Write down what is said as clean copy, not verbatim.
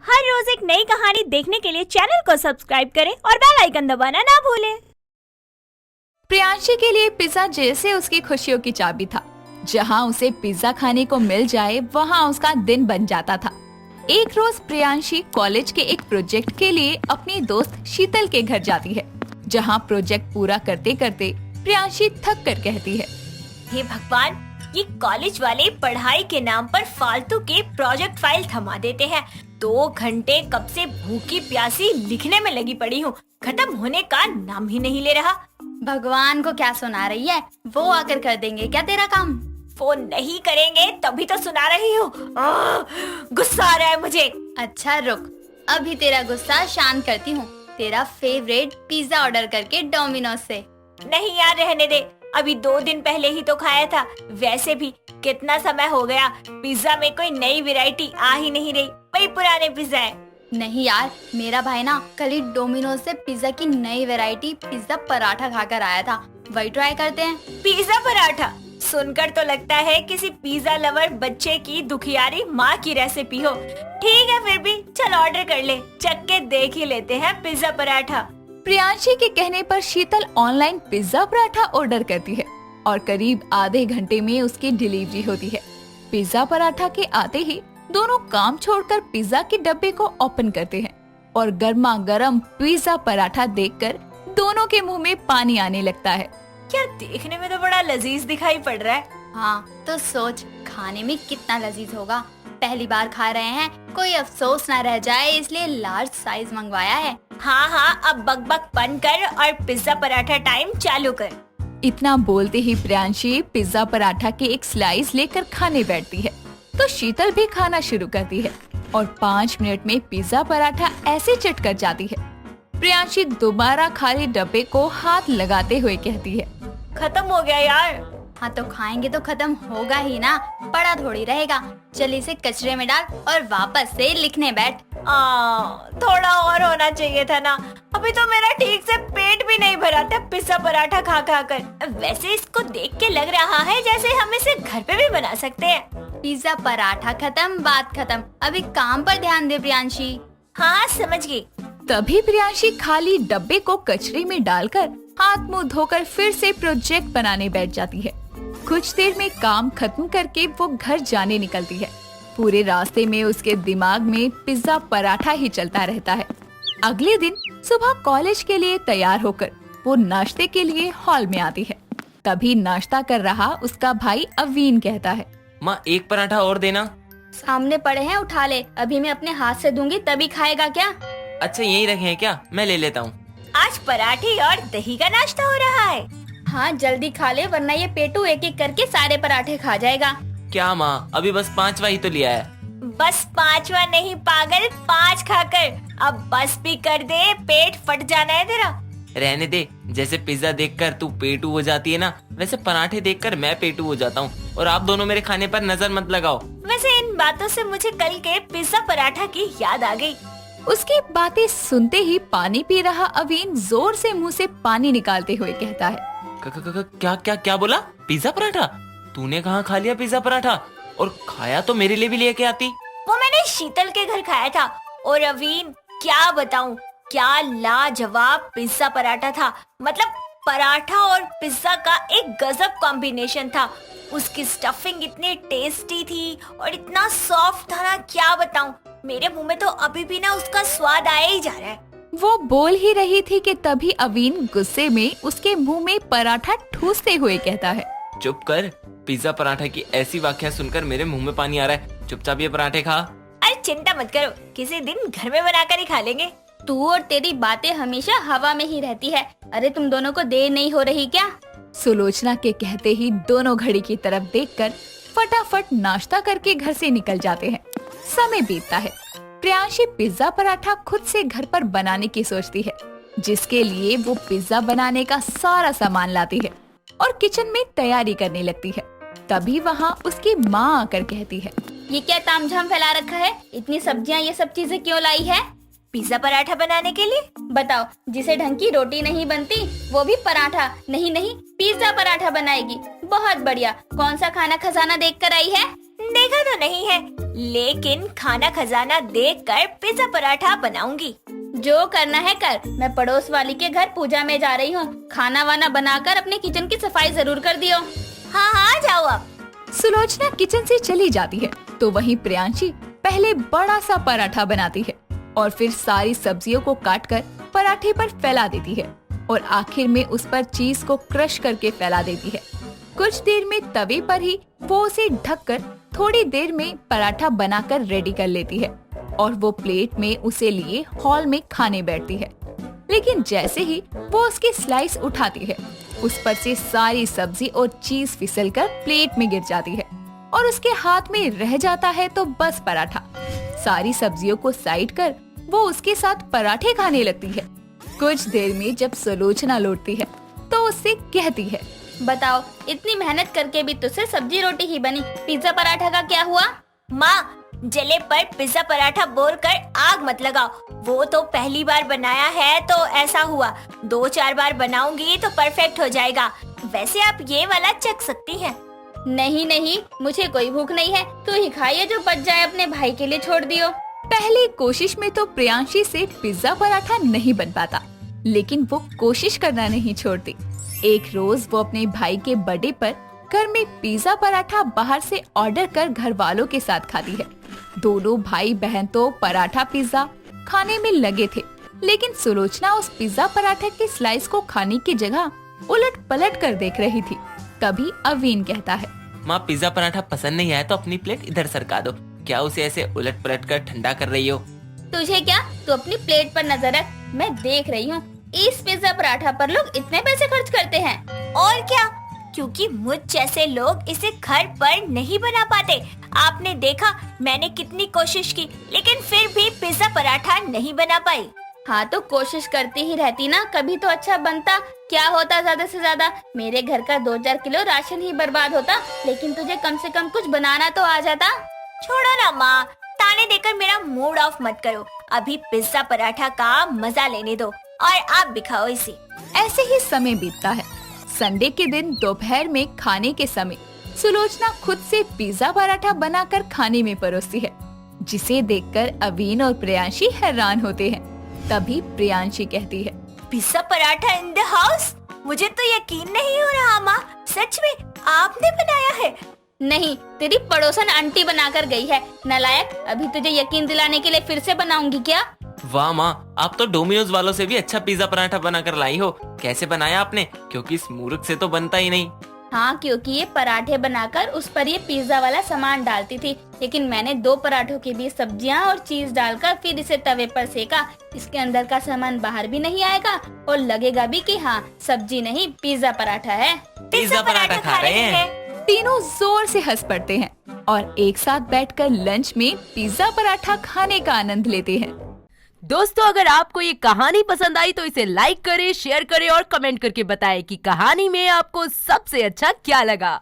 हर रोज एक नई कहानी देखने के लिए चैनल को सब्सक्राइब करें और बेल आइकन दबाना ना भूलें। प्रियांशी के लिए पिज्जा जैसे उसकी खुशियों की चाबी था। जहां उसे पिज्जा खाने को मिल जाए वहां उसका दिन बन जाता था। एक रोज प्रियांशी कॉलेज के एक प्रोजेक्ट के लिए अपनी दोस्त शीतल के घर जाती है। जहां प्रोजेक्ट पूरा करते करते प्रियांशी थक कर कहती है, हे भगवान, ये कॉलेज वाले पढ़ाई के नाम पर फालतू के प्रोजेक्ट फाइल थमा देते हैं। 2 घंटे कब से भूखी प्यासी लिखने में लगी पड़ी हूँ, खत्म होने का नाम ही नहीं ले रहा। भगवान को क्या सुना रही है? वो आकर कर देंगे क्या तेरा काम? फोन नहीं करेंगे तभी तो सुना रही हूँ। गुस्सा आ रहा है मुझे। अच्छा रुक, अभी तेरा गुस्सा शांत करती हूँ। तेरा फेवरेट पिज्जा ऑर्डर करके डोमिनोज से। नहीं यार, रहने दे, अभी 2 दिन पहले ही तो खाया था। वैसे भी कितना समय हो गया, पिज्जा में कोई नई वैरायटी आ ही नहीं रही, वही पुराने पिज्जा है। नहीं यार, मेरा भाई ना कल ही डोमिनोज से पिज्जा की नई वैरायटी पिज्जा पराठा खाकर आया था, वही ट्राई करते हैं। पिज्जा पराठा सुनकर तो लगता है किसी पिज्जा लवर बच्चे की दुखियारी माँ की रेसिपी हो। ठीक है, फिर भी चल ऑर्डर कर ले, चख के देख ही लेते हैं पिज्जा पराठा। प्रियांशी के कहने पर शीतल ऑनलाइन पिज्जा पराठा ऑर्डर करती है और करीब आधे घंटे में उसकी डिलीवरी होती है। पिज्जा पराठा के आते ही दोनों काम छोड़कर पिज्जा के डब्बे को ओपन करते हैं और गर्मा गर्म पिज्जा पराठा देखकर दोनों के मुंह में पानी आने लगता है। क्या देखने में तो बड़ा लजीज दिखाई पड़ रहा है। हाँ तो सोच, खाने में कितना लजीज होगा। पहली बार खा रहे हैं, कोई अफसोस ना रह जाए, इसलिए लार्ज साइज मंगवाया है। हाँ, अब बक बंद कर और पिज्जा पराठा टाइम चालू कर। इतना बोलते ही प्रियांशी पिज्जा पराठा के एक स्लाइस लेकर खाने बैठती है तो शीतल भी खाना शुरू करती है और 5 मिनट में पिज्जा पराठा ऐसे चट कर जाती है। प्रियांशी दोबारा खाली डब्बे को हाथ लगाते हुए कहती है, खत्म हो गया यार। हाँ तो खाएंगे तो खत्म होगा ही ना, पड़ा थोड़ी रहेगा। चल इसे कचरे में डाल और वापस से लिखने बैठ। थोड़ा और होना चाहिए था ना, अभी तो मेरा ठीक से पेट भी नहीं भरा था पिज्जा पराठा खा कर। वैसे इसको देख के लग रहा है जैसे हम इसे घर पे भी बना सकते हैं। पिज्जा पराठा खत्म, बात खत्म, अभी काम पर ध्यान दे प्रियांशी। हाँ समझ गई। तभी प्रियांशी खाली डब्बे को कचरे में डालकर हाथ मुंह धोकर फिर से प्रोजेक्ट बनाने बैठ जाती है। कुछ देर में काम खत्म करके वो घर जाने निकलती है। पूरे रास्ते में उसके दिमाग में पिज्जा पराठा ही चलता रहता है। अगले दिन सुबह कॉलेज के लिए तैयार होकर वो नाश्ते के लिए हॉल में आती है। तभी नाश्ता कर रहा उसका भाई अवीन कहता है, माँ एक पराठा और देना। सामने पड़े हैं, उठा ले, अभी मैं अपने हाथ से दूंगी तभी खाएगा क्या? अच्छा यही रखे हैं क्या, मैं ले लेता हूँ। आज पराठे और दही का नाश्ता हो रहा है। हाँ जल्दी खा ले, वरना ये पेटू एक एक करके सारे पराठे खा जाएगा। क्या माँ, अभी बस 5वां ही तो लिया है। बस 5वां नहीं पागल, 5 खाकर अब बस भी कर दे, पेट फट जाना है तेरा। रहने दे, जैसे पिज्जा देखकर तू पेटू हो जाती है ना, वैसे पराठे देखकर मैं पेटू हो जाता हूँ। और आप दोनों मेरे खाने पर नजर मत लगाओ। वैसे इन बातों से मुझे कल के पिज्जा पराठा की याद आ गई। उसकी बातें सुनते ही पानी पी रहा अवीन जोर से मुंह से पानी निकालते हुए कहता है, क्या क्या क्या बोला? पिज्जा पराठा? तूने कहाँ खा लिया पिज्जा पराठा? और खाया तो मेरे लिए भी लेके आती। वो मैंने शीतल के घर खाया था। और अवीन क्या बताऊं, क्या लाजवाब पिज्जा पराठा था। मतलब पराठा और पिज्जा का एक गजब कॉम्बिनेशन था। उसकी स्टफिंग इतनी टेस्टी थी और इतना सॉफ्ट था ना, क्या बताऊं। मेरे मुंह में तो अभी भी ना उसका स्वाद आया ही जा रहा है। वो बोल ही रही थी कि तभी अवीन गुस्से में उसके मुंह में पराठा ठूसते हुए कहता है, चुप कर, पिज्जा पराठा की ऐसी व्याख्या सुनकर मेरे मुंह में पानी आ रहा है। चुपचाप ये पराठे खा। अरे चिंता मत करो, किसी दिन घर में बनाकर ही खा लेंगे। तू और तेरी बातें हमेशा हवा में ही रहती है। अरे तुम दोनों को देर नहीं हो रही क्या? सुलोचना के कहते ही दोनों घड़ी की तरफ देखकर फटाफट नाश्ता करके घर से निकल जाते हैं। समय बीतता है। प्रियांशी पिज्जा पराठा खुद से घर पर बनाने की सोचती है, जिसके लिए वो पिज्जा बनाने का सारा सामान लाती है और किचन में तैयारी करने लगती है। तभी वहाँ उसकी माँ आकर कहती है, ये क्या तामझाम फैला रखा है? इतनी सब्जियाँ ये सब चीजें क्यों लाई है? पिज्जा पराठा बनाने के लिए। बताओ, जिसे ढंग की रोटी नहीं बनती वो भी पराठा नहीं पिज्जा पराठा बनाएगी। बहुत बढ़िया, कौन सा खाना खजाना देख कर आई है? देखा तो नहीं है, लेकिन खाना खजाना देखकर पिज्जा पराठा बनाऊंगी। जो करना है कर, मैं पड़ोस वाली के घर पूजा में जा रही हूँ। खाना वाना बनाकर अपने किचन की सफाई जरूर कर दियो। हाँ हाँ जाओ अब। सुलोचना किचन से चली जाती है तो वहीं प्रियांशी पहले बड़ा सा पराठा बनाती है और फिर सारी सब्जियों को काटकर पराठे पर फैला देती है और आखिर में उस पर चीज को क्रश करके फैला देती है। कुछ देर में तवे पर ही वो उसे ढककर थोड़ी देर में पराठा बनाकर रेडी कर लेती है और वो प्लेट में उसे लिए हॉल में खाने बैठती है। लेकिन जैसे ही वो उसकी स्लाइस उठाती है, उस पर से सारी सब्जी और चीज फिसलकर प्लेट में गिर जाती है और उसके हाथ में रह जाता है तो बस पराठा। सारी सब्जियों को साइड कर वो उसके साथ पराठे खाने लगती है। कुछ देर में जब सुलोचना लौटती है तो उससे कहती है, बताओ, इतनी मेहनत करके भी तुझसे सब्जी रोटी ही बनी, पिज्जा पराठा का क्या हुआ? माँ, जले पर पिज्जा पराठा बोलकर आग मत लगाओ। वो तो पहली बार बनाया है तो ऐसा हुआ, 2-4 बार बनाऊंगी तो परफेक्ट हो जाएगा। वैसे आप ये वाला चख सकती हैं। नहीं नहीं, मुझे कोई भूख नहीं है, तू ही खाइए, जो बच जाए अपने भाई के लिए छोड़ दियो। पहली कोशिश में तो प्रियांशी से पिज्जा पराठा नहीं बन पाता, लेकिन वो कोशिश करना नहीं छोड़ती। एक रोज वो अपने भाई के बर्थडे पर घर में पिज्जा पराठा बाहर से ऑर्डर कर घर वालों के साथ खाती है। दोनों भाई बहन तो पराठा पिज्जा खाने में लगे थे, लेकिन सुलोचना उस पिज्जा पराठा के स्लाइस को खाने की जगह उलट पलट कर देख रही थी। तभी अवीन कहता है, माँ, पिज्जा पराठा पसंद नहीं आया तो अपनी प्लेट इधर सरका दो। क्या उसे ऐसे उलट पलट कर ठंडा कर रही हो? तुझे क्या, तू अपनी प्लेट पर नजर रख, मैं देख रही हूँ इस पिज्जा पराठा पर लोग इतने पैसे खर्च करते हैं। और क्या, क्योंकि मुझ जैसे लोग इसे घर पर नहीं बना पाते। आपने देखा मैंने कितनी कोशिश की, लेकिन फिर भी पिज्जा पराठा नहीं बना पाई। हाँ तो कोशिश करती ही रहती ना, कभी तो अच्छा बनता। क्या होता ज्यादा से ज्यादा, मेरे घर का 2-4 किलो राशन ही बर्बाद होता, लेकिन तुझे कम से कम कुछ बनाना तो आ जाता। छोड़ो ना माँ, ताने देकर मेरा मूड ऑफ मत करो। अभी पिज्जा पराठा का मजा लेने दो और आप भी खाओ इसे। ऐसे ही समय बीतता है। संडे के दिन दोपहर में खाने के समय सुलोचना खुद से पिज्जा पराठा बनाकर खाने में परोसती है, जिसे देखकर अवीन और प्रियांशी हैरान होते हैं। तभी प्रियांशी कहती है, pizza paratha in the house? मुझे तो यकीन नहीं हो रहा माँ, सच में आपने बनाया है? नहीं, तेरी पड़ोसन आंटी बनाकर गई है। नालायक, अभी तुझे यकीन दिलाने के लिए फिर से बनाऊंगी क्या? वाह माँ, आप तो डोमिनोज वालों से भी अच्छा पिज्जा पराठा बना कर लाई हो। कैसे बनाया आपने? क्योंकि इस मूर्ख से तो बनता ही नहीं। हाँ, क्योंकि ये पराठे बनाकर उस पर ये पिज्जा वाला सामान डालती थी, लेकिन मैंने 2 पराठों के बीच सब्जियां और चीज डालकर फिर इसे तवे पर सेका। इसके अंदर का सामान बाहर भी नहीं आएगा और लगेगा भी कि हाँ, सब्जी नहीं पिज्जा पराठा है। पिज्जा पराठा खा रहे हैं। तीनों जोर से हंस पड़ते हैं और एक साथ बैठकर लंच में पिज्जा पराठा खाने का आनंद लेते हैं। दोस्तों, अगर आपको ये कहानी पसंद आई तो इसे लाइक करें, शेयर करें और कमेंट करके बताएं कि कहानी में आपको सबसे अच्छा क्या लगा।